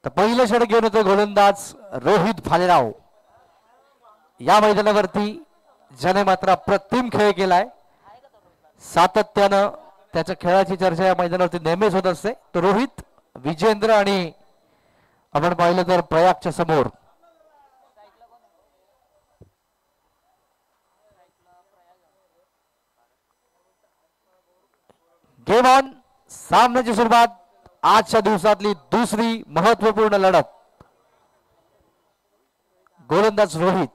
तर पहिलं षटक घेऊन येतो गोलंदाज रोहित भालेराव. या मैदानावरती ज्याने मात्र अप्रतिम खेळ केलाय, सातत्यानं त्याच्या खेळाची चर्चा या मैदानावरती नेहमीच होत असते. तो रोहित, विजेंद्र आणि आपण पाहिलं तर प्रयागच्या समोर गेम ऑन. सामन्याची सुरुवात, आजच्या दिवसातली दुसरी महत्वपूर्ण लढत. गोलंदाज रोहित.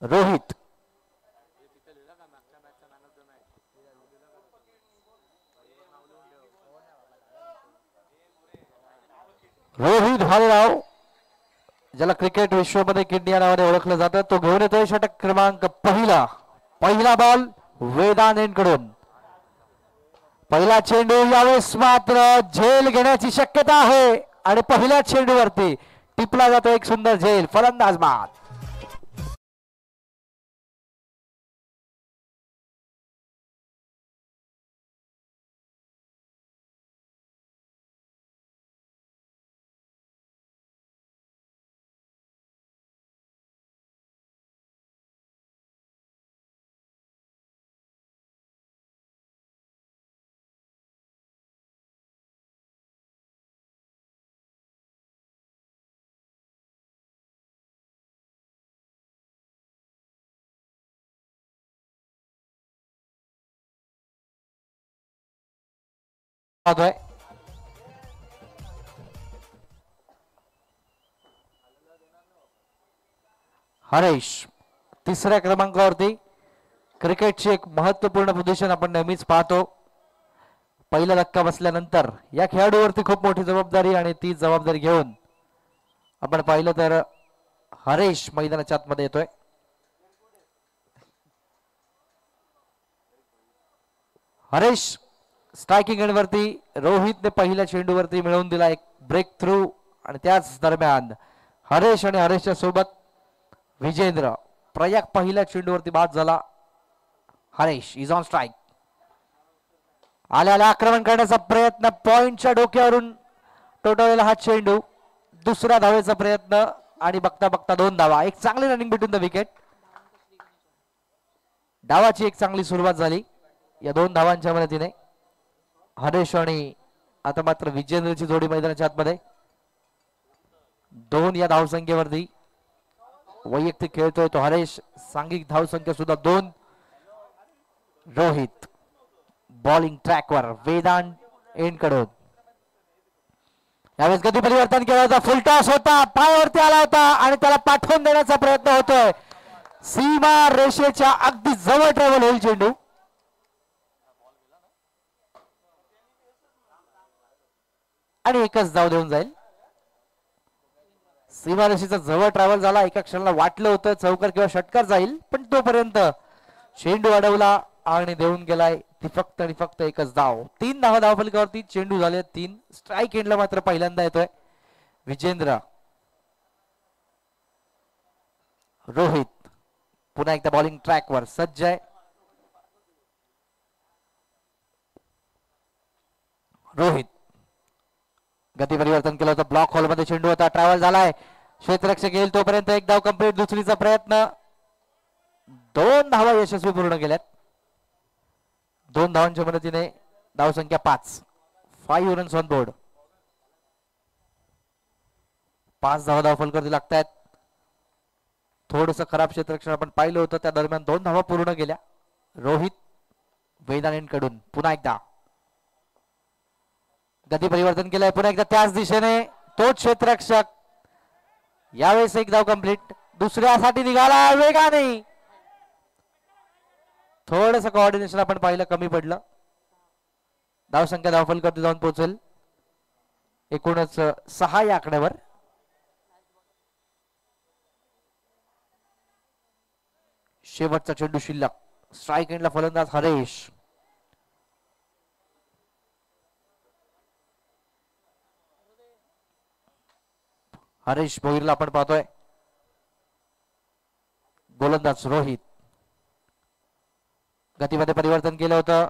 रोहित रोहित भालेराव, ज्याला क्रिकेट विश्वमध्ये किड या नावाने ओळखलं जातं, तो घेऊन येतोय षटक क्रमांक पहिला बॉल वेदांतकडून. पहिला चेंडू, यावेळेस मात्र झेल घेण्याची शक्यता आहे आणि पहिल्या चेंडूवरती टिपला जातो एक सुंदर झेल. फलंदाज बाद. हरेश तिसऱ्या क्रमांकावरती. क्रिकेटची एक महत्वपूर्ण पोझिशन आपण नेहमीच पाहतो. पहिला धक्का बसल्यानंतर या खेळाडूवरती खूप मोठी जबाबदारी आणि ती जबाबदारी घेऊन आपण पाहिलं तर हरेश मैदानाच्या आतमध्ये येतोय. हरेश स्ट्रायकिंग एंडवरती. रोहितने पहिल्या चेंडूवरती मिळवून दिला एक ब्रेक थ्रू आणि त्याच दरम्यान हरेश आणि हरेशच्या सोबत विजेंद्र. प्रयाग पहिल्या चेंडूवरती बाद झाला. Haresh is on strike. आल्याला आक्रमण करण्याचा प्रयत्न, पॉइंटच्या डोक्यावरून टोटवलेला हा चेंडू. दुसऱ्या धावेचा प्रयत्न आणि बघता बघता 2 धावा. एक चांगली रनिंग बिटवीन द विकेट. डावाची एक चांगली सुरुवात झाली या 2 धावांच्या मदतीने. हरेश आणि आता मात्र विजेंद्रची जोडी मैदानाच्या आतमध्ये. 2 या धावसंख्येवरती वैयक्तिक खेळतोय तो हरेश. सांघिक धावसंख्या सुद्धा 2. रोहित बॉलिंग ट्रॅकवर वेदांत एंडकडून. यावेळेस गती परिवर्तन केलं होतं. फुल टॉस होता, पायावरती आला होता आणि त्याला पाठवून देण्याचा प्रयत्न होतोय. सीमा रेषेच्या अगदी जवळ ट्रॅव्हल होईल चेंडू. आणि एकच धाव देऊन जाईल. सीमारेषेचा जवळ ट्रॅव्हल झाला. एका क्षणाला वाटलं होतं चौकार किंवा षटकार जाईल, पण तोपर्यंत चेंडू अडवला आणि देऊन गेलाय. ती फक्त आणि फक्त एकच धाव. 3 धावा धावफलकावरती. चेंडू झाले 3. स्ट्राईक एंडला मात्र पहिल्यांदा येतोय विजेंद्र. रोहित पुन्हा एकदा बॉलिंग ट्रॅकवर सज्ज आहे. रोहित गती परिवर्तन केलं होतं. ब्लॉक हॉल मध्ये चेंडू होता, ट्रॅव्हल झालाय. क्षेत्ररक्षक येईल तोपर्यंत एक धाव कंप्लीट. दुसरीचा प्रयत्न. 2 धावा यशस्वी पूर्ण केल्यात. 2 धावांच्या मदतीने धावसंख्या 5. 5 रन्स ऑन बोर्ड. 5 धावा धावफलकावरती लागतायत. थोडस खराब क्षेत्ररक्षण आपण पाहिलं होतं, त्या दरम्यान 2 धावा पूर्ण केल्या रोहित वेदांतकडून. पुन्हा एकदा गती परिवर्तन केलंय. पुन्हा एकदा त्याच दिशेने तोच क्षेत्ररक्षक. यावेळेस एक धाव कंप्लीट. दुसऱ्यासाठी निघाला वेगाने. थोडस कोऑर्डिनेशन आपण पाहिलं कमी पडलं. धावसंख्या धावफलकावरती जाऊन पोहोचेल. एकूणच 6 या आकड्यावर. शेवटचा चेंडू शिल्लक. स्ट्राईक एंडला फलंदाज हरेश. हरेश भोईरला आपण पाहतोय. गोलंदाज रोहित. गतीमध्ये परिवर्तन केलं होतं.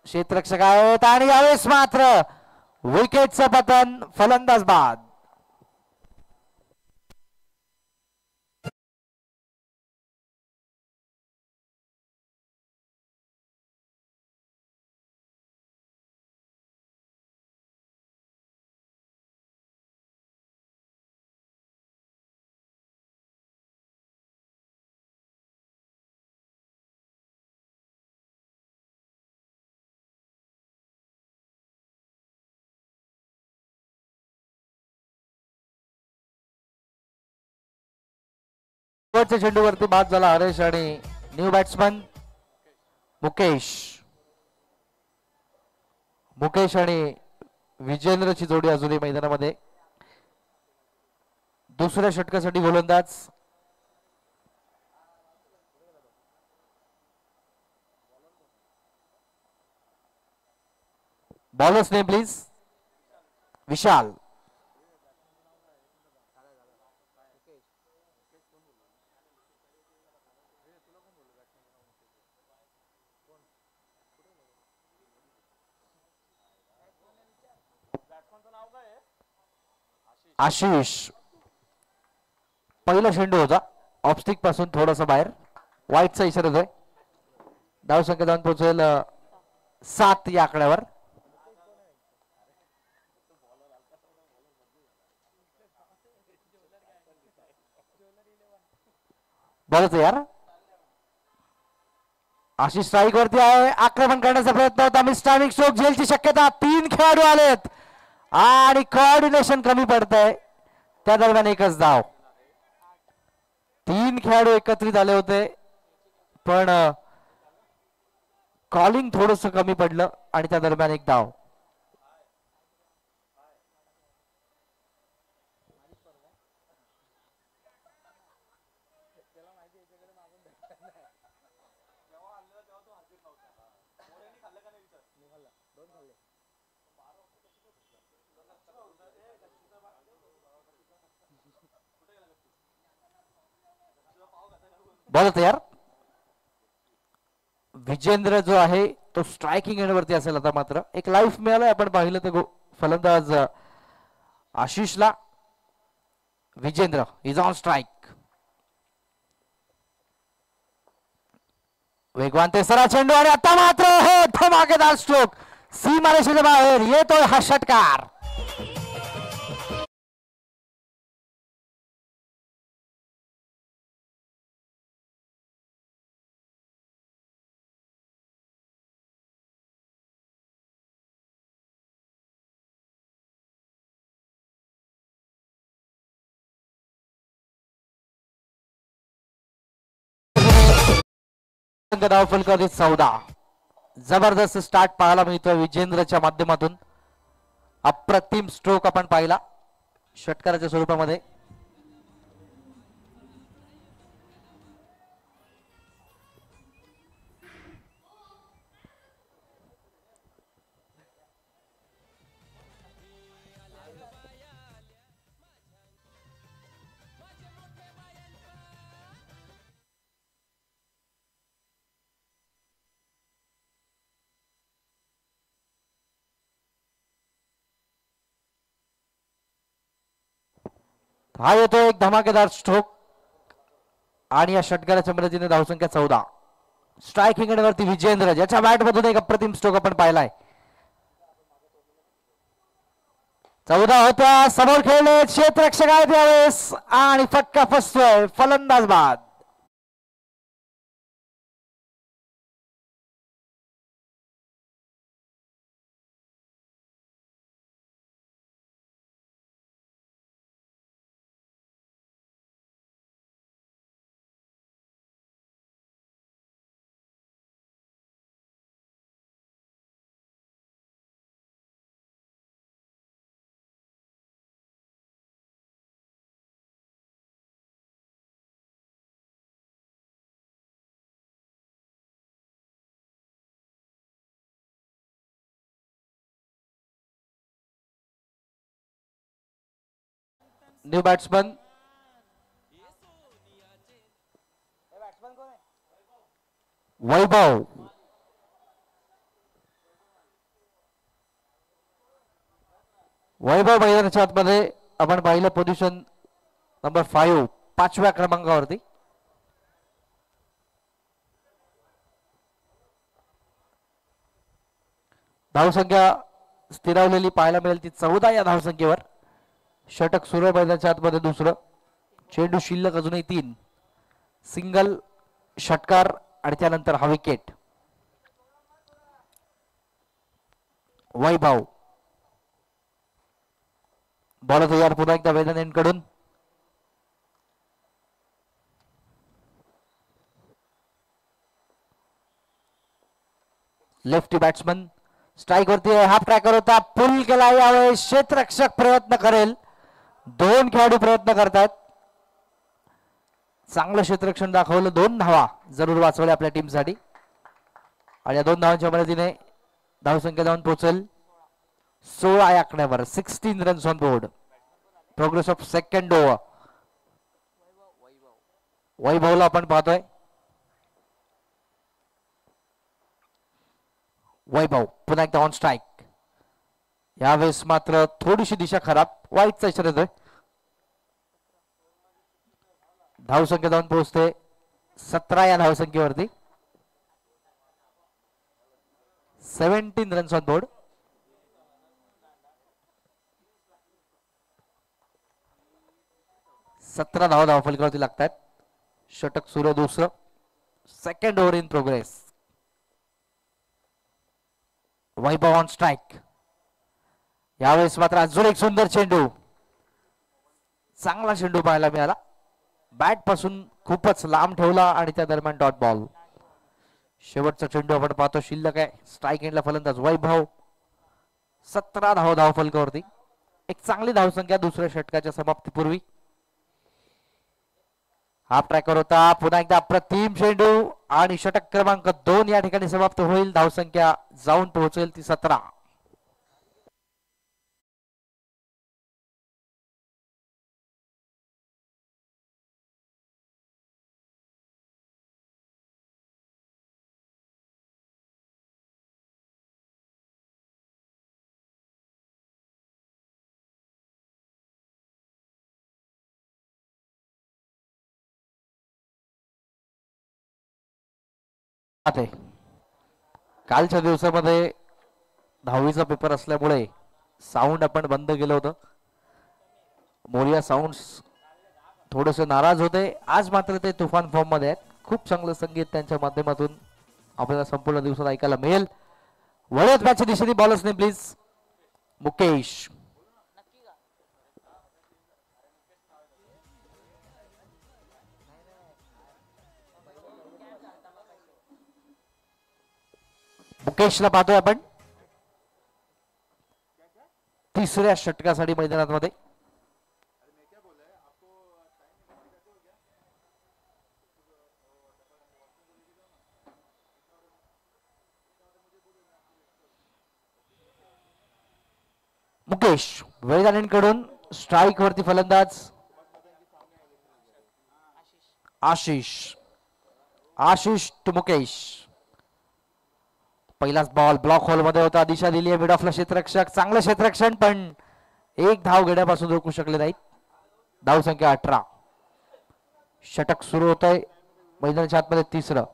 क्षेत्ररक्षक आहेत आणि यावेळेस मात्र विकेटचं पतन, फलंदाज बाद. चेंडूवरती बाद झाला हरेश आणि न्यू बॅट्समन मुकेश आणि विजेंद्रची जोडी अजूनही मैदानामध्ये. दुसऱ्या षटकासाठी गोलंदाज बॉलर्स नेम प्लीज. विशाल, आशिष. पहिला चेंडू होता ऑफस्टिक पासून थोडासा बाहेर, वाईटचा इशारा होतोय. धाव संख्या जाऊन पोहोचेल 7 या आकड्यावर. बरंच यार, आशिष स्ट्राईक वरती आहे. आक्रमण करण्याचा प्रयत्न होता. मिस्टामिक स्ट्रोक झेलची शक्यता. 3 खेळाडू आलेत आणि कोऑर्डिनेशन कमी पडतंय. त्या दरम्यान एकच धाव. 3 खेळाडू एकत्रित आले होते पण कॉलिंग थोडस कमी पडलं आणि त्या दरम्यान एक धाव. बॉल तयार. विजेंद्र जो आहे तो स्ट्रायकिंग एंडवरती असेल आता. मात्र एक लाईफ मिळालं आपण पाहिलं तर फलंदाज आशिषला. Vijendra is on strike. वेगवान तेसरा चेंडू आणि आता मात्र हे धमाकेदार स्ट्रोक. सीमारेषेच्या बाहेर येतोय हा षटकार. धाव फलकावरील 14. जबरदस्त स्टार्ट पाहायला मिळतोय विजेंद्रच्या माध्यमातून. अप्रतिम स्ट्रोक आपण पाहिला षटकाराच्या स्वरूपामध्ये. हा येतो एक धमाकेदार स्ट्रोक आणि या षटकाराच्या मदतीने धावसंख्या 14. स्ट्रायकिंग एंडवरती विजेंद्र, ज्याच्या बॅट मधून एक अप्रतिम स्ट्रोक आपण पाहिलाय. 14 होत्या. समोर खेळले क्षेत्ररक्षक आहेत यावेळेस आणि फटका फसतोय. फलंदाज बाद. न्यू बॅट्समन वैभव. वैभव मैदानाच्या आतमध्ये आपण पाहिलं पोझिशन नंबर 5 5व्या क्रमांकावरती. धावसंख्या स्थिरावलेली पाहायला मिळेल ती 14 या धावसंख्येवर. षटक सुरू मैदानाच्या आतमध्ये दुसरं. चेंडू शिल्लक अजूनही 3. सिंगल, षटकार आणि त्यानंतर हा विकेट. वैभव बॉल तयार पुन्हा एकदा वेदांकडून. लेफ्टी बॅट्समन स्ट्राइक वरती हाफ ट्रॅकर होता. पुल केला यावेळेस क्षेत्ररक्षक प्रयत्न करेल. 2 खेळाडू प्रयत्न करतात. चांगलं क्षेत्ररक्षण दाखवलं. 2 धावा जरूर वाचवल्या आपल्या टीमसाठी आणि या 2 धावांच्या मदतीने धावसंख्या जाऊन पोहोचेल 16 या आकड्यावर. 16 runs on board. Progress of second over. वैभवला आपण पाहतोय. वैभव पुन्हा एकदा ऑन स्ट्राइक. यावेळेस मात्र थोडीशी दिशा खराब. वाईटचा इशारा येतोय. धावसंख्या जाऊन पोहोचते 17 या धावसंख्येवरती. 17 रन्स ऑन बोर्ड. सतरा धावा धावफलकावरती लागतात. षटक सुरू दुसरं. Second over in progress. Vaibhav on strike. यावेळेस मात्र अजून एक सुंदर चेंडू. चांगला चेंडू पाहायला मिळाला. बॅट पासून खूपच लांब ठेवला आणि त्या दरम्यान डॉट बॉल. शेवटचा चेंडू आपण पाहतो. शिल्लक आहे. स्ट्राइक एंडला फलंदाज वैभव. 17 धावा धावफलकावरती. एक चांगली धावसंख्या दुसऱ्या षटकाच्या समाप्तीपूर्वी. हाफ ट्रॅकर होता. पुन्हा एकदा अप्रतिम चेंडू आणि षटक क्रमांक 2 या ठिकाणी समाप्त होईल. धावसंख्या जाऊन पोहोचेल ती 17. कालच्या दिवसामध्ये 10वीचा पेपर असल्यामुळे साऊंड आपण बंद केलं होतं. मोरिया साऊंड थोडेसे नाराज होते. आज मात्र ते तुफान फॉर्म मध्ये आहेत. खूप चांगलं संगीत त्यांच्या माध्यमातून आपल्याला संपूर्ण दिवसात ऐकायला मिळेल. वळत मॅचच्या दिशेने बॉलर्सने प्लीज. मुकेश मुकेशला पाहतोय आपण तिसऱ्या षटकासाठी मैदानामध्ये. मुकेश वेदांकडून स्ट्राइक वरती फलंदाज आशिष. आशिष टू मुकेश. पहिलाच बॉल ब्लॉक होल मध्ये होता. दिशा दिली आहे मिड ऑफला क्षेत्ररक्षक. चांगलं क्षेत्ररक्षण पण एक धाव घेण्यापासून रोखू शकले नाहीत. धावसंख्या 18. षटक सुरू होत आहे मैदानाच्या आतमध्ये तिसरं.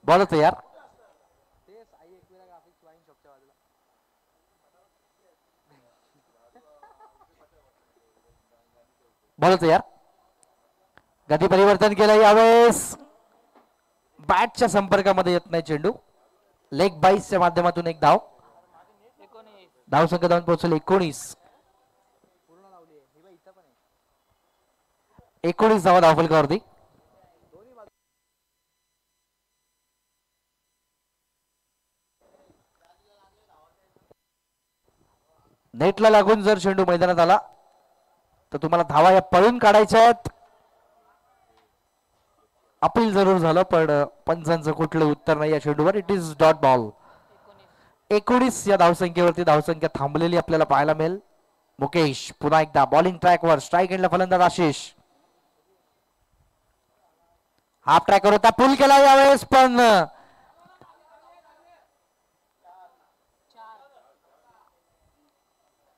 बॉल तयार. बॉल तयार. गती परिवर्तन केलं. यावेळेस बॅटच्या संपर्कामध्ये येत नाही चेंडू. लेग बाईसच्या माध्यमातून एक धाव. धावसंख्या जाऊन पोहोचले 19. 19 धावा धावफलकावरती. नेटला लागून जर चेंडू मैदानात आला तर तुम्हाला धावा या पळून काढायच्या आहेत. अपील जरूर झालं पण पंचांचं कुठलं उत्तर नाही या चेंडूवर. It is dot ball. 19 या धावसंख्येवरती धावसंख्या थांबलेली आपल्याला पाहायला मिळेल. मुकेश पुन्हा एकदा बॉलिंग ट्रॅकवर, स्ट्राईक एंडला फलंदाज आशिष. हाफ ट्रॅकवर होता, पुल केला यावेळेस पण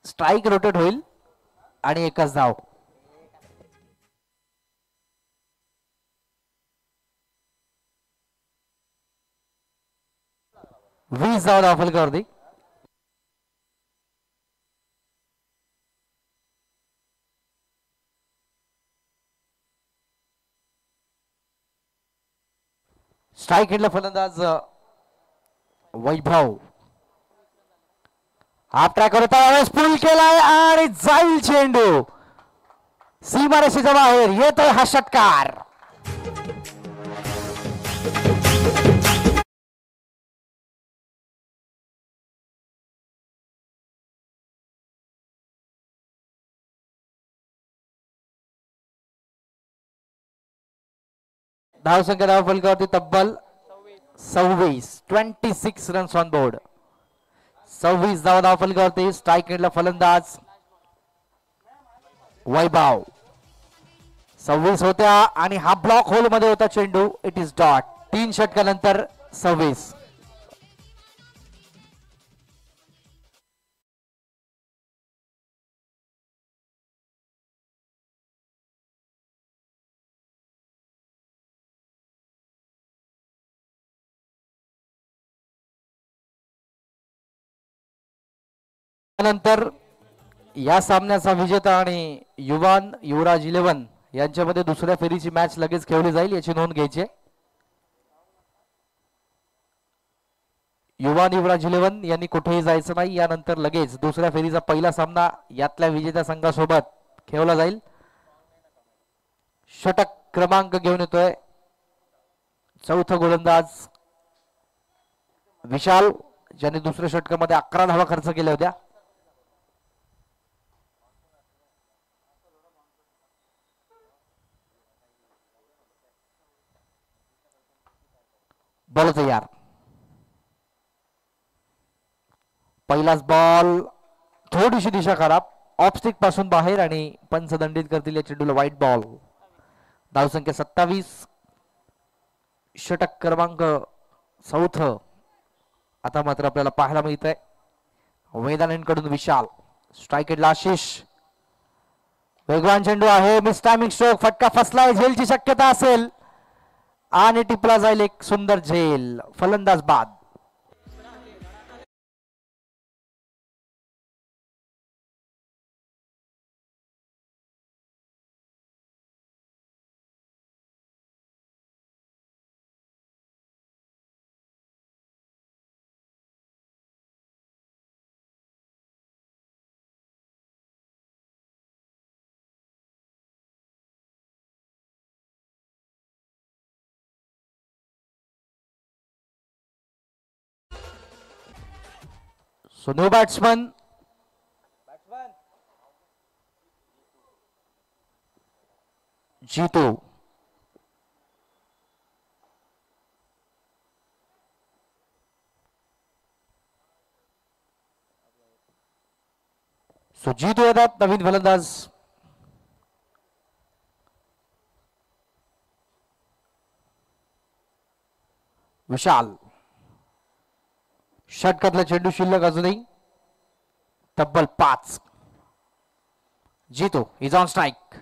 स्ट्राईक रोटेट होईल आणि एकच धाव. वीस धाव दाखल करते. स्ट्राईक हिटला फलंदाज वैभव. हाफ ट्रॅक होता यावेळेस पूल केलाय आणि जाईल चेंडू सीमारेषेच्या बाहेर. येतोय हा षटकार. धावसंख्या धाव फलकावरती तब्बल 26 रन्स ऑन बोर्ड. 26 धावा धाव फलकावरती. स्ट्राईक एंडला फलंदाज वैभव. 26 होत्या आणि हा ब्लॉक होल मध्ये होता चेंडू. It is dot. 3 षटकानंतर 26. नंतर या सामन्याचा विजेता आणि युवान युवराज 11 यांच्यामध्ये दुसऱ्या फेरीची मॅच लगेच खेळली जाईल, याची नोंद घ्यायची. युवान युवराज 11 यांनी कुठेही जायचं नाही. यानंतर लगेच दुसऱ्या फेरीचा पहिला सामना यातल्या विजेत्या संघासोबत खेळला जाईल. षटक क्रमांक घेऊन येतोय चौथा गोलंदाज विशाल, ज्याने दुसऱ्या षटकामध्ये 11 धावा खर्च केल्या होत्या. बॉल तयार. पहिलाच बॉल, थोडीशी दिशा खराब, ऑफ स्टिक पासून बाहेर आणि पंच दंडित करतील या चेंडूला. White ball. धावसंख्या 27. षटक क्रमांक 4 आता मात्र आपल्याला पाहायला मिळत आहे. वेदांकडून विशाल. स्ट्राईक एंडला आशिष. वेगवान चेंडू आहे. Miss timing stroke. फटका फसलाय. झेलची शक्यता असेल आणि टिपला जाईल एक सुंदर झेल. फलंदाज बाद. So no batsman. Jeetu. So Jeetu येतात नवीन फलंदाज. विशाल. षटकातला चेंडू शिल्लक अजूनही तब्बल 5. जीतो इज ऑन स्ट्राईक.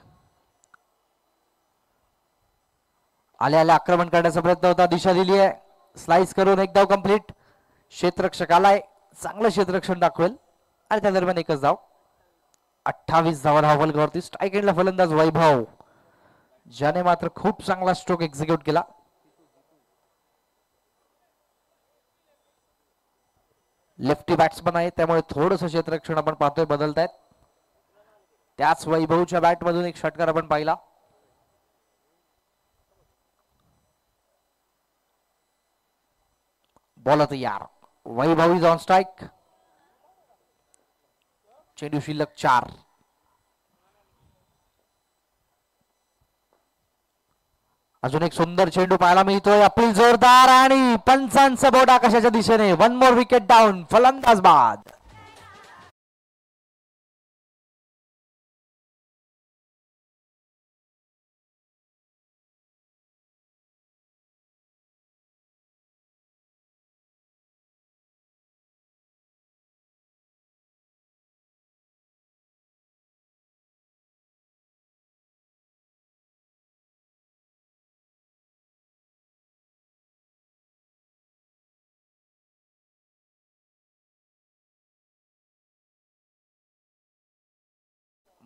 आल्या आक्रमण करण्याचा प्रयत्न होता. दिशा दिली आहे. स्लाइस करून एक धाव कंप्लीट. क्षेत्ररक्षक आलाय. चांगलं क्षेत्ररक्षण दाखवेल आणि त्या दरम्यान एकच धाव. 28 धावा धाव फलकावरती. स्ट्राईक एंडला फलंदाज वैभव, ज्याने मात्र खूप चांगला स्ट्रोक एक्झिक्यूट केला. लेफ्टी बॅट्समन आहे, त्यामुळे थोडंसं क्षेत्ररक्षण आपण पाहतोय बदलतायत. त्याच वैभवच्या बॅट मधून एक षटकार आपण पाहिला. बॉल तयार. वैभव इज ऑन स्ट्राईक. चेंडू शिल्लक 4. अजून एक सुंदर चेंडू पाहायला मिळतोय. अपील जोरदार आणि पंचांचं बोट आकाशाच्या दिशेने. 1 मोर विकेट डाऊन. फलंदाज बाद.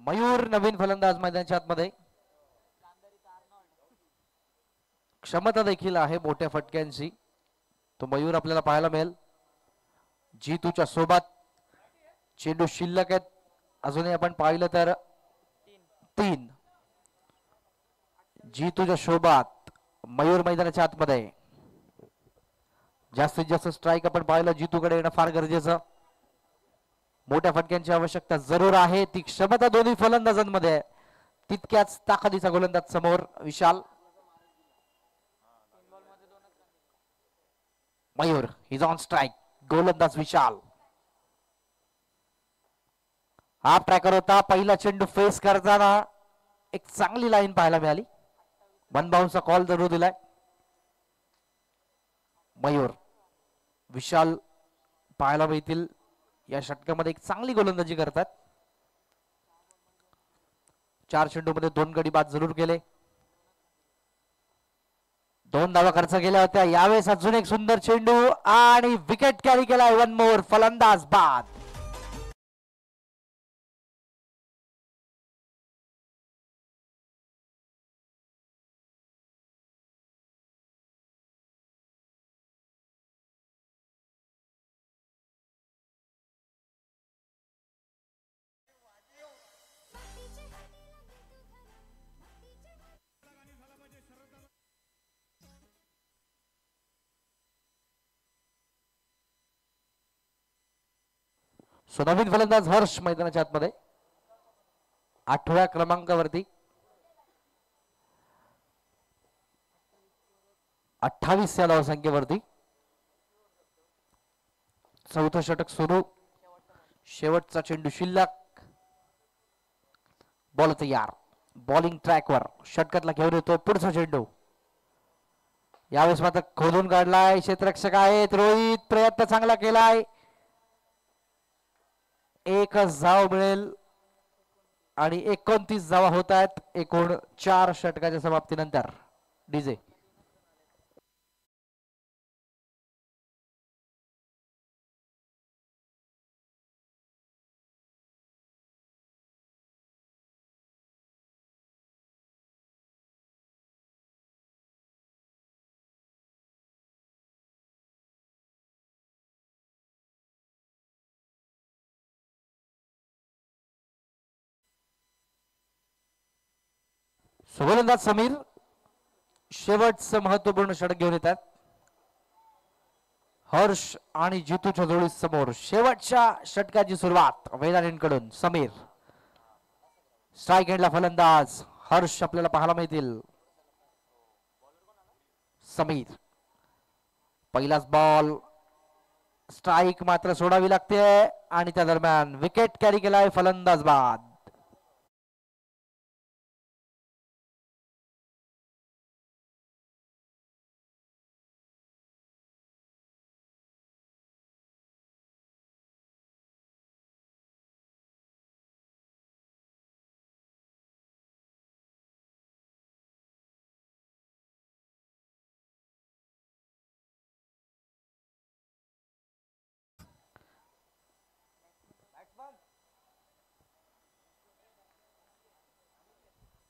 मयूर नवीन फलंदाज मैदानाच्या आतमध्ये. क्षमता देखील आहे मोठ्या फटक्यांची. तो मयूर आपल्याला पाहायला मिळेल. जीतूच्या सोबत चेंडू शिल्लक आहेत अजूनही आपण पाहिलं तर 3. जीतूच्या सोबत मयूर मैदानाच्या आतमध्ये. जास्तीत जास्त स्ट्राईक आपण पाहिलं जीतूकडे येणं फार गरजेचं. मोठ्या फटक्यांची आवश्यकता जरूर आहे. ती क्षमता दोन्ही फलंदाजांमध्ये आहे. तितक्याच ताकदीचा गोलंदाज समोर Vishal. Mayur is on strike. गोलंदाज विशाल. हा ट्रॅकर होता. पहिला चेंडू फेस करताना एक चांगली लाईन पाहायला मिळाली. वन बाउन्सचा कॉल जरूर दिलाय. मयूर विशाल पाहायला मिळतील या षटकामध्ये एक चांगली गोलंदाजी करतात. 4 चेंडूमध्ये 2 गडी बाद जरूर केले. 2 धावा खर्च केल्या होत्या. यावेळेस अजून एक सुंदर चेंडू आणि विकेट कॅरी केलाय. 1 मोर. फलंदाज बाद. सो नवीन फलंदाज हर्ष मैदानाच्या आतमध्ये. 8व्या क्रमांकावरती. 28 या धावसंख्येवरती. 4थं षटक सुरू. शेवटचा चेंडू शिल्लक. बॉल तयार. बॉलिंग ट्रॅकवर षटकातला घेऊन येतोय पुढचा चेंडू. यावेळेस मात्र खोदून काढलाय. क्षेत्ररक्षक आहेत रोहित. प्रयत्न चांगला केलाय. एकच धाव मिळेल आणि 29 धावा होत आहेत एकूण 4 षटकाच्या समाप्तीनंतर. डीजे गोलंदाज समीर शेवटचं महत्वपूर्ण षटक घेऊन येतात. हर्ष आणि जितूच्या जोडी समोर शेवटच्या षटकाची सुरुवात वेदांकडून. समीर स्ट्राईक एंडला फलंदाज हर्ष आपल्याला पाहायला मिळतील. समीर पहिलाच बॉल. स्ट्राईक मात्र सोडावी लागते आणि त्या दरम्यान विकेट कॅरी केलाय. फलंदाज बाद.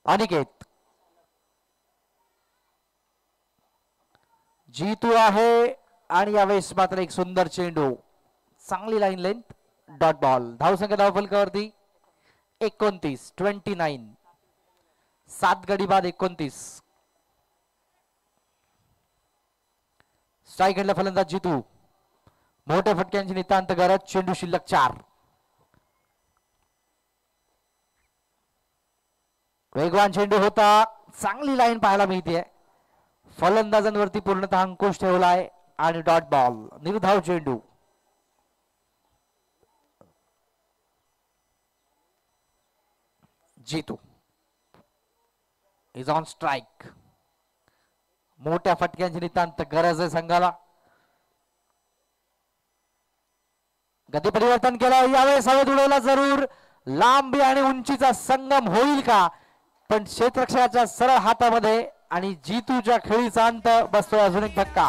अनिकेत जीतू आहे आणि यावेळेस मात्र एक सुंदर चेंडू. चांगली लाईन लेंथ. Dot ball. धावसंख्या धावफलकावरती 29. 7 गडी बाद 29. स्ट्राईक एंडला फलंदाज जीतू. मोठ्या फटक्यांची नितांत गरज. चेंडू शिल्लक 4. वेगवान चेंडू होता. चांगली लाईन पाहायला मिळते. फलंदाजांवरती पूर्णतः अंकुश ठेवलाय आणि डॉट बॉल. निर्धाव चेंडू. Jeetu is on strike. मोठ्या फटक्यांची नितांत गरज आहे संघाला. गती परिवर्तन केलं. यावेळेस हवेत उडवला जरूर. लांबी आणि उंचीचा संगम होईल का? पण क्षेत्ररक्षकाच्या सरळ हातामध्ये आणि जीतूच्या खेळीचा अंत बसतोय. अजून एक धक्का.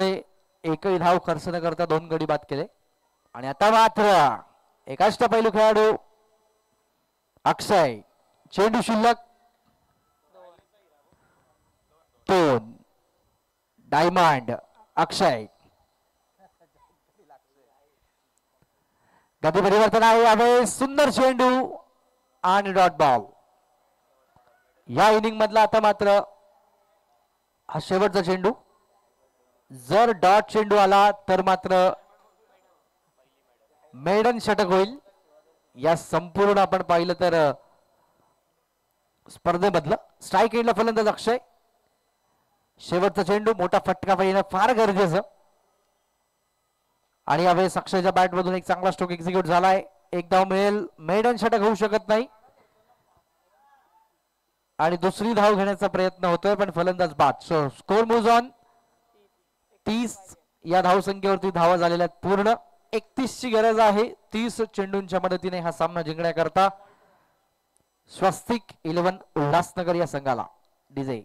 एकही धाव खर्च न करता 2 गडी बाद केले. आणि आता मात्र एकाष्ट पैलू खेळाडू अक्षय, चेंडू शिल्लक 2. डायमंड अक्षय, गती परिवर्तन आहे यावेळी. सुंदर चेंडू आणि डॉट बॉल. या इनिंग मधला आता मात्र हा शेवटचा चेंडू. जर डॉट चेंडू आला तर मात्र मेडन षटक होईल. या संपूर्ण आपण पाहिलं तर स्पर्धेमधलं. स्ट्राईक एंडला फलंदाज अक्षय. शेवटचा चेंडू मोठा फटका पाहिजे फार गरजेचं. आणि यावेळेस अक्षयच्या बॅट मधून एक चांगला स्ट्रोक एक्झिक्यूट झालाय. एक धाव मिळेल. मेडन षटक होऊ शकत नाही आणि दुसरी धाव घेण्याचा प्रयत्न होतोय पण फलंदाज बाद. Score moves on. 30 या धावसंख्येवरती धावा झालेल्या पूर्ण. 31 ची गरज आहे 30 चेंडूंच्या मदतीने हा सामना जिंकण्याकरता. स्वस्तिक 11 उल्हासनगर या संघाला. डीजे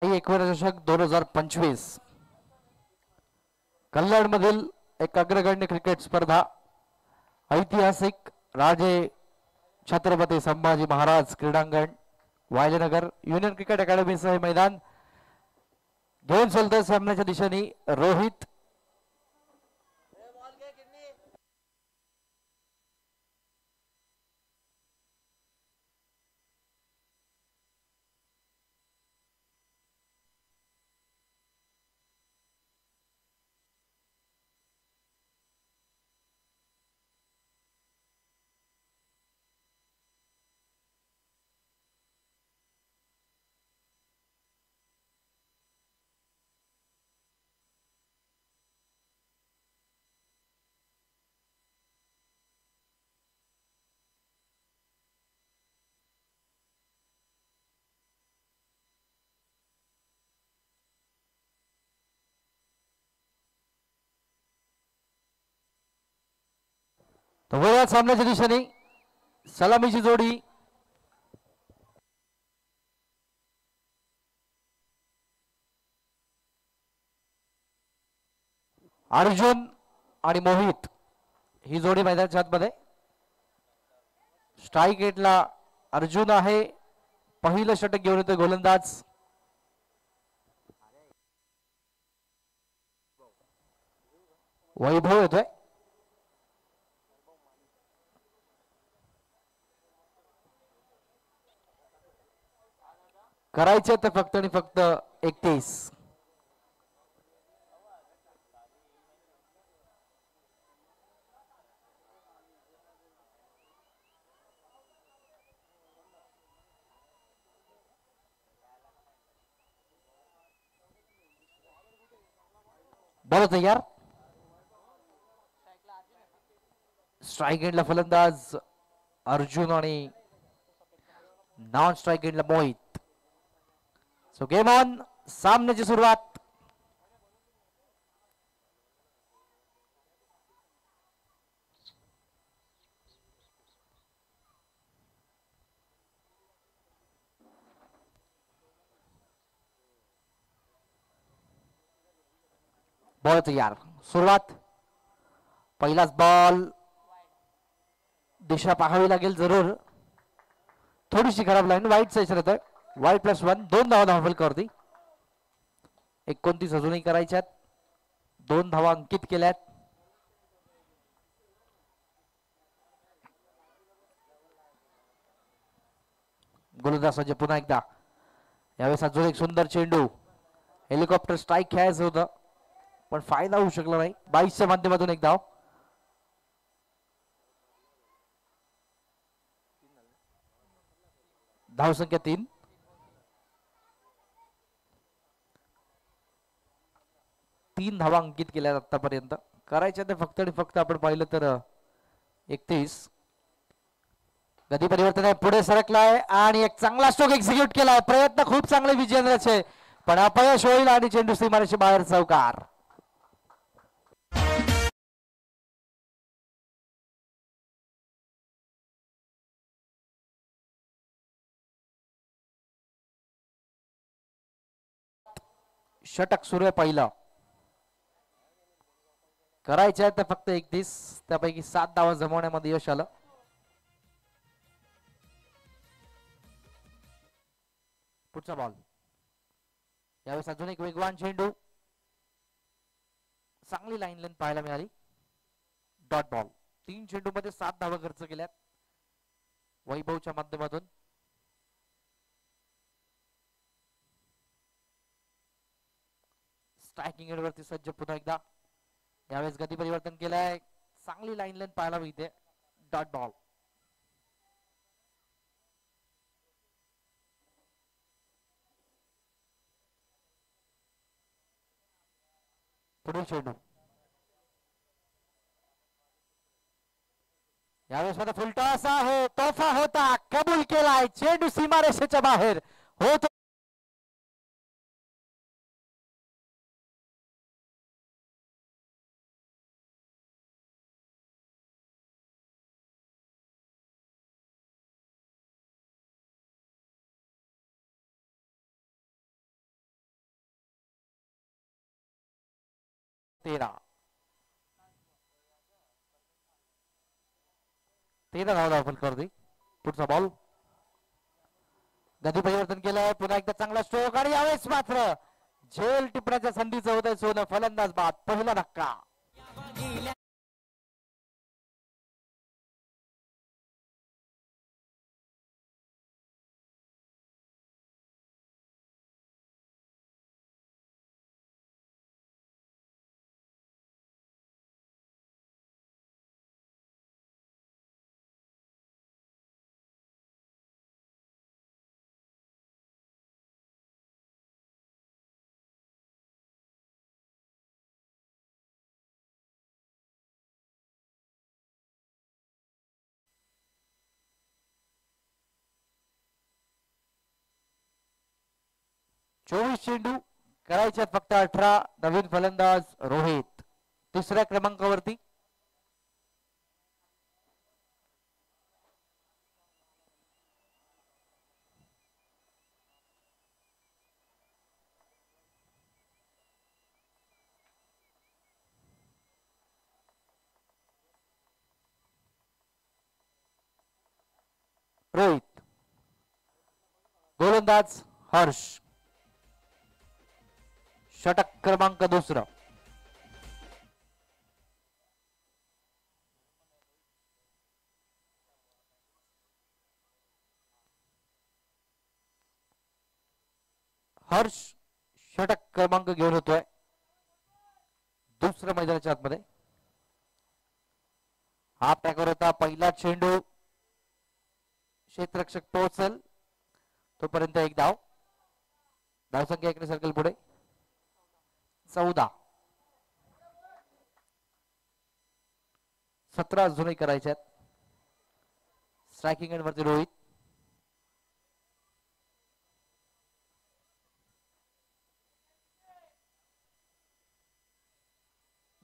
एकविरा चषक 2025 कल्याण मधील एक अग्रगण्य क्रिकेट स्पर्धा. ऐतिहासिक राजे छत्रपती संभाजी महाराज क्रीडांगण वायलेनगर युनियन क्रिकेट अकॅडमीचं हे मैदान घेऊन चलतोय सामन्याच्या दिशेने रोहित. वयात सामन्याच्या दिशेने सलामीची जोडी अर्जुन आणि मोहित ही जोडी मैदानाच्या आतमध्ये. स्ट्राईक एटला अर्जुन आहे. पहिलं षटक घेऊन येतोय गोलंदाज वैभव येतोय. करायचे तर फक्त आणि फक्त 31. बरं तयार. स्ट्राईक एंडला फलंदाज अर्जुन आणि नॉन स्ट्राईक एंडला मोहित. So game on. सामन्याची सुरुवात. बॉल तयार. सुरुवात. पहिलाच बॉल. दिशा पाहावी लागेल जरूर. थोडीशी खराब लाईन. वाईट इशारा येतोय. वाईट +1. 2 धावा धावफलकावरती. 29 अजूनही करायच्यात. 2 धावा अंकित केल्यात. गोलंदाज सज्ज पुन्हा एकदा. यावेळेस अजून एक सुंदर चेंडू. हेलिकॉप्टर स्ट्राईक खेळायचं होतं पण फायदा होऊ शकला नाही. 22च्या माध्यमातून एक धाव. धाव संख्या 3. तीन धावा अंकित केल्या आतापर्यंत. करायच्या ते फक्त आणि फक्त आपण पाहिलं तर 31. गती परिवर्तन आहे. पुढे सरकलाय आणि एक चांगला स्ट्रोक एक्झिक्यूट केलाय. प्रयत्न खूप चांगले विजेंद्रचे पण अपयश होईल आणि चेंडू सीमारेषे बाहेर. चौकार. षटक सुरू आहे पहिलं. करायचे आहे तर फक्त 31. त्यापैकी 7 धावा जमवण्यामध्ये यश आलं. पुढचा बॉल. यावेळेस अजून एक वेगवान चेंडू. चांगली लाईन लेंथ पाहायला मिळाली. Dot ball. 3 चेंडू मध्ये 7 धावा खर्च केल्यात वैभवच्या माध्यमातून. स्ट्रायकिंग एंडवरती सज्ज पुन्हा एकदा. यावेळेस गती परिवर्तन केलंय. चांगली लाईन लेंथ पाहायला मिळते. Dot ball. पुढील चेंडू. यावेळेस मध्ये फुलटॉस आहे. तोफा होता. कबूल केलाय. चेंडू सीमारेषेच्या बाहेर होतो. तेरा धावा दाखल करते. पुढचा बॉल. गती परिवर्तन केलंय. पुन्हा एकदा चांगला स्ट्रोक आणि यावेळेस मात्र झेल टिपण्याच्या संधीचं होतंय सोनं. फलंदाज बाद. पहिला धक्का. चोवीस चेंडू. करायचे फक्त 18. नवीन फलंदाज रोहित 3ऱ्या क्रमांकावरती. रोहित. गोलंदाज हर्ष. षटक क्रमांक 2. हर्ष षटक क्रमांक घेऊन होतोय दुसऱ्या मैदानाच्या आतमध्ये. हा टॅकर होता. पहिला चेंडू क्षेत्ररक्षक पोहोचल तोपर्यंत एक धाव. धावसंख्या 1 सर्कल पुढे 14. 17 अजूनही करायच्यात. स्ट्रायकिंग एंड वरती रोहित.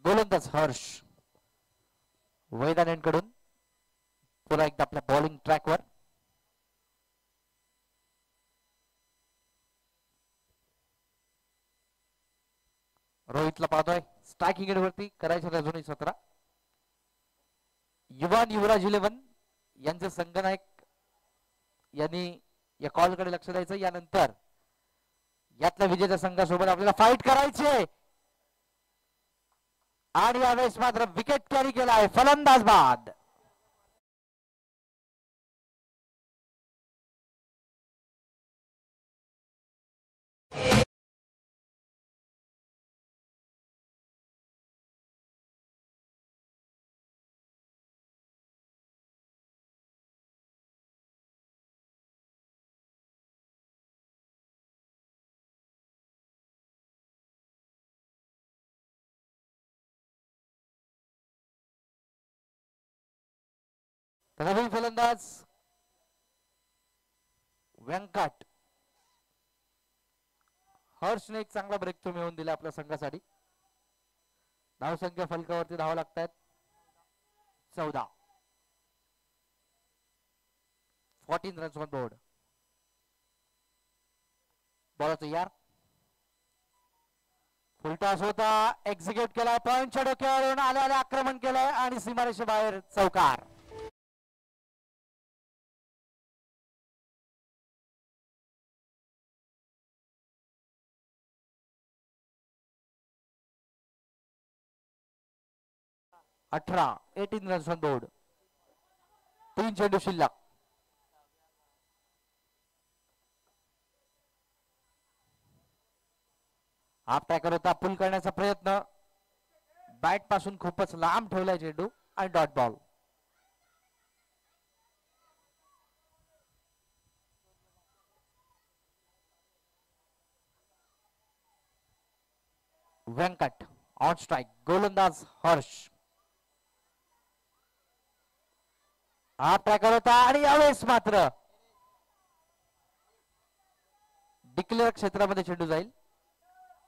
गोलंदाज हर्ष. वैदान कडून पुन्हा एकदा आपल्या बॉलिंग ट्रॅकवर. रोहितला पाहतोय. स्ट्रायकिंग एंड वरती करायचं अजूनही 17. युवान युवराज 11 यांचे संघनायक यांनी या कॉलकडे लक्ष द्यायचं. यानंतर यातल्या विजेत्या संघासोबत आपल्याला फाईट करायची आहे. आणि यावेळेस मात्र विकेट कॅरी केला आहे फलंदाज बाद. नवीन फलंदाज व्यंकट. हर्षने एक चांगला ब्रेक थ्रू मिळवून दिला आपल्या संघासाठी. धावसंख्या फलकावरती धावा लागतात 14. 14 रन्स ऑन बोर्ड. बॉल तयार. फुलटॉस होता. एक्झिक्यूट केलाय. पॉइंटच्या डोक्यावरून आल्याने आक्रमण केलंय आणि सीमारेषे बाहेर चौकार. अठरा 18 रन्स ऑन बोर्ड. 3 चेंडू शिल्लक. हाफ टॅकर होता. पुल करण्याचा प्रयत्न. बॅट पासून खूपच लांब ठेवलाय चेंडू आणि dot ball. Venkat on strike. गोलंदाज हर्ष. हा टॅकर होता आणि यावेळेस मात्र डिक्लेअर क्षेत्रामध्ये चेंडू जाईल.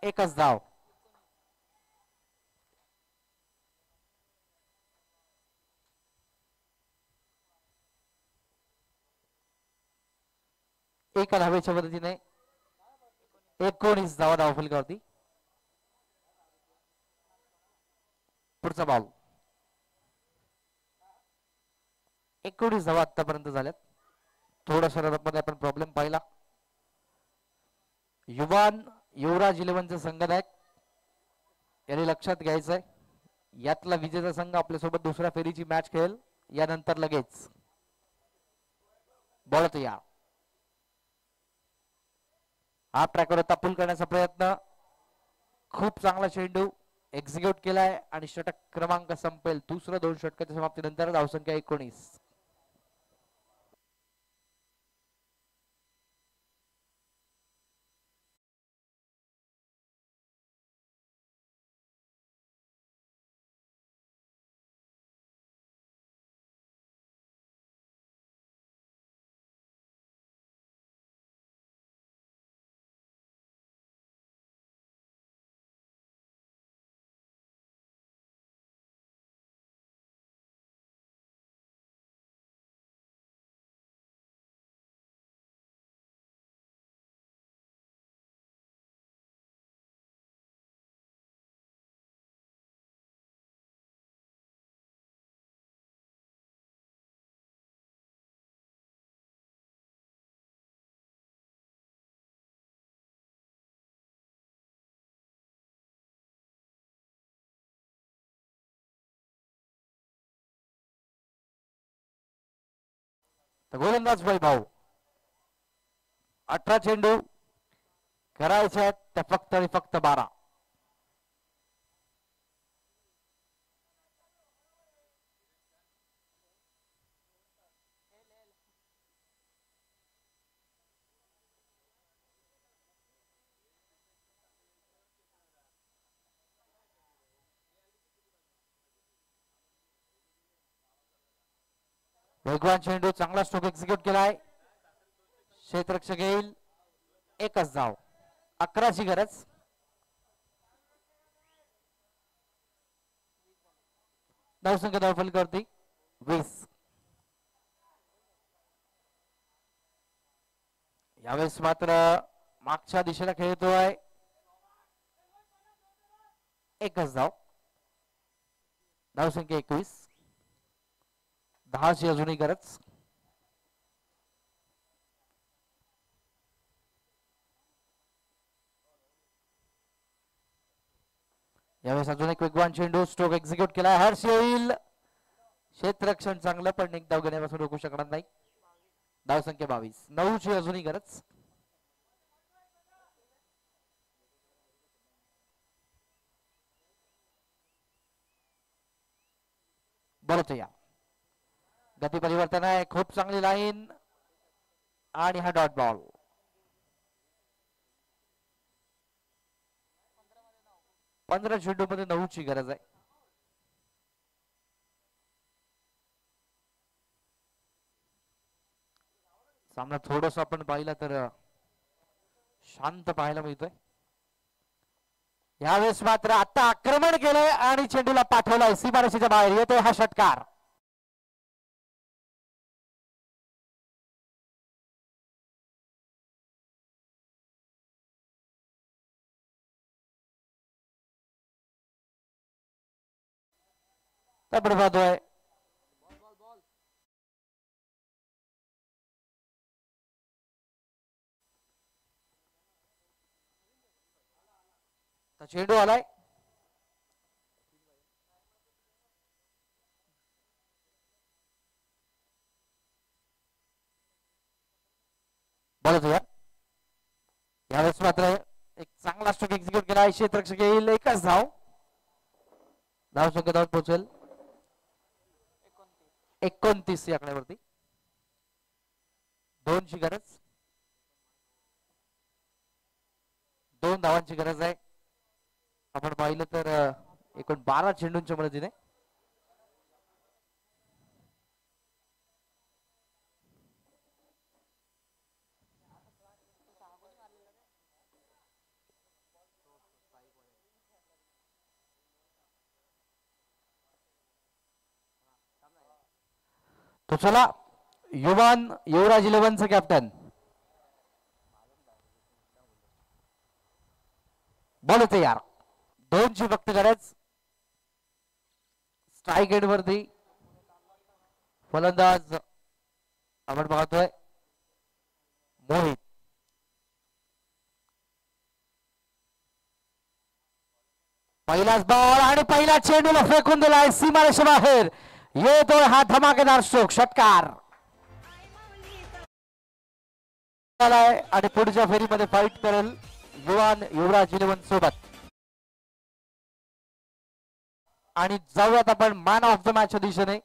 एकच धाव. एका धावेच्या मदतीने 19 धावा धावफलकावरती. पुढचा बॉल. 19 धावा आतापर्यंत झाल्यात. थोडासा रनअपमध्ये आपण प्रॉब्लेम पाहिला. युवान युवराज 11चे संघनायक यांनी लक्षात घ्यायचंय. यातला विजेता संघ आपल्यासोबत दुसऱ्या फेरीची मॅच खेळेल यानंतर लगेच. बॉल तयार. हा ट्रॅकर होता. पुल करण्याचा प्रयत्न. खूप चांगला चेंडू एक्झिक्यूट केलाय आणि षटक क्रमांक संपेल. दुसरं 2 षटकाच्या समाप्तीनंतर धावसंख्या 19. तर गोलंदाज वैभव 18 चेंडू करायचे आहेत त्या फक्त आणि फक्त 12. वेगवान चेंडू चांगला स्ट्रोक एक्झिक्यूट केलाय. क्षेत्ररक्षक येईल. एकच धाव. 11ची गरज. धावसंख्या धावफलकावरती 20. यावेळेस मात्र मागच्या दिशेला खेळतोय. एकच धाव. धावसंख्या 21. 10ची अजूनही गरज. यावेळेस अजून एक वेगवान चेंडू स्ट्रोक एक्झिक्यूट केला. हर्ष येईल. क्षेत्ररक्षण चांगलं पण एक धाव घेण्यापासून रोखू शकणार नाही. धावसंख्या 22. 9ची अजूनही गरज. बोलतो या गती परिवर्तन आहे. खूप चांगली लाईन आणि हा डॉट बॉल. 15 चेंडू मध्ये 9ची गरज आहे. सामना थोडस आपण पाहिलं तर शांत पाहायला मिळतोय. यावेळेस मात्र आता आक्रमण केलंय आणि चेंडूला पाठवलाय सीमारेषेच्या बाहेर. येतोय हा षटकार. पाहतोय चेंडू आलाय. बोलतो यावेळेस मात्र एक चांगला स्ट्रोक एक्झिक्यूट केला. क्षेत्ररक्षक येईल. एकच धाव. धावसंख्या धावत पोहोचेल 29 या आकड्यावरती. 2ची गरज. 2 धावांची गरज आहे. आपण पाहिलं तर एकूण 12 चेंडूंच्या मदतीने तो चला युवराज 11चा कॅप्टन बोलते यार. 2ची फक्त गरज. स्ट्राईक एंड वरती फलंदाज आपण पाहतोय मोहित. पहिलाच बॉल आणि पहिला चेंडूला फेकून दिलाय सीमारेषे बाहेर. येतोय हा धमाकेदार स्ट्रोक. षटकार आणि पुढच्या फेरीमध्ये फाईट करेल युवराज 11 सोबत. आणि जाऊयात आपण मॅन ऑफ द मॅचच्या दिशेने.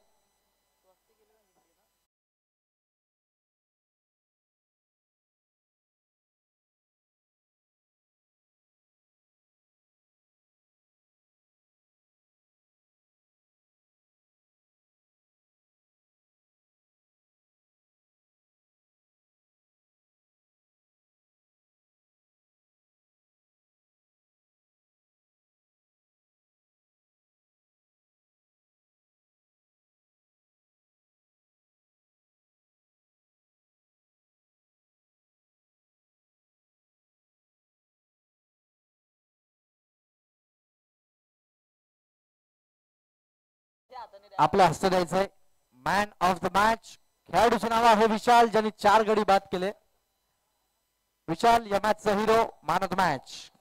आपल्या हस्ते द्यायचंय मॅन ऑफ द मॅच. खेळाडूचे नाव आहे विशाल, ज्यांनी 4 गडी बाद केले. विशाल या मॅचचा hero, man of the match.